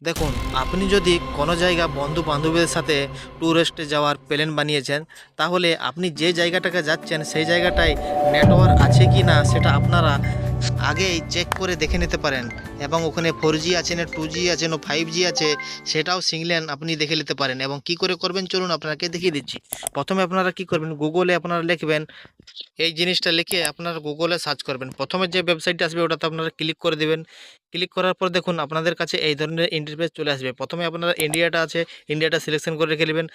দেখুন, আপনি যদি কোনো জায়গা বন্ধু-বান্ধবীদের সাথে ট্যুরিস্টে যাওয়ার প্ল্যান বানিয়েছেন, তাহলে আপনি যে জায়গাটাকে যাচ্ছেন সেই জায়গাটায় নেটওয়ার্ক আছে কি না সেটা আপনারা আগেই চেক করে দেখে নিতে পারেন এবং ওখানে 4G আছে না 2G আছে না 5G আছে সেটাও সিগন্যাল আপনি দেখে নিতে পারেন। এবং কি করে করবেন চলুন আপনাকে দেখিয়ে দিচ্ছি। প্রথমে আপনারা কি করবেন, গুগলে আপনারা লিখবেন, এই জিনিসটা লিখে আপনারা গুগলে সার্চ করবেন। প্রথমে যে ওয়েবসাইটটা আসবে ওটাতে আপনারা ক্লিক করে দেবেন। ক্লিক করার পর দেখুন আপনাদের কাছে এই ধরনের ইন্টারফেস চলে আসবে। প্রথমে আপনারা ইন্ডিয়াটা আছে, ইন্ডিয়াটা সিলেকশন করে রেখে নেবেন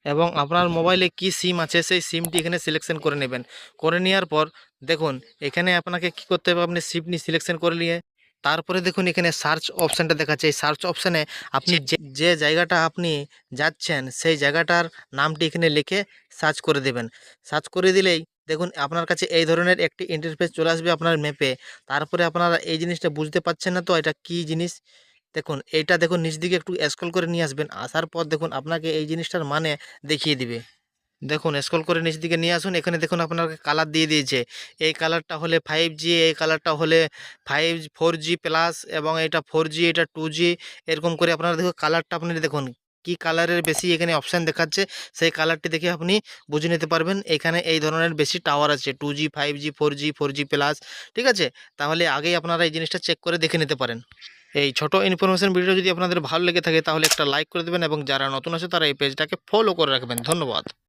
এবং আপনার মোবাইলে কি সিম আছে সেই সিমটি এখানে সিলেকশন করে নেবেন। করে নেওয়ার পর দেখুন এখানে আপনাকে কি করতে হবে, আপনি সিমটি সিলেকশন করে নিয়ে তারপরে দেখুন এখানে সার্চ অপশানটা দেখাচ্ছে। এই সার্চ অপশানে আপনি যে যে জায়গাটা আপনি যাচ্ছেন সেই জায়গাটার নামটি এখানে লিখে সার্চ করে দেবেন। সার্চ করে দিলেই দেখুন আপনার কাছে এই ধরনের একটি ইন্টারফেস চলে আসবে আপনার ম্যাপে। তারপরে আপনারা এই জিনিসটা বুঝতে পারছেন না তো এটা কি জিনিস, দেখুন এইটা দেখুন নিচ দিকে একটু স্ক্রল করে নিয়ে আসবেন। আসার পর দেখুন আপনাকে এই জিনিসটার মানে দেখিয়ে দিবে। দেখুন স্ক্রল করে নিচ দিকে নিয়ে আসুন, এখানে দেখুন আপনাকে কালার দিয়ে দিয়েছে। এই কালারটা হলে 5G, এই কালারটা হলে 4G প্লাস এবং এটা 4G, এটা 2G, এরকম করে আপনারা দেখুন কালারটা আপনি দেখুন কি কালারের বেশি এখানে অপশান দেখাচ্ছে সেই কালারটি দেখে আপনি বুঝে নিতে পারবেন এখানে এই ধরনের বেশি টাওয়ার আছে 2G, 5G, 4G, 4G plus. ঠিক আছে, তাহলে আগেই আপনারা এই জিনিসটা চেক করে দেখে নিতে পারেন। এই ছোট ইনফরমেশন ভিডিও যদি আপনাদের ভালো লেগে থাকে তাহলে একটা লাইক করে দেবেন এবং যারা নতুন আছে তারা এই পেজটাকে ফলো করে রাখবেন। ধন্যবাদ।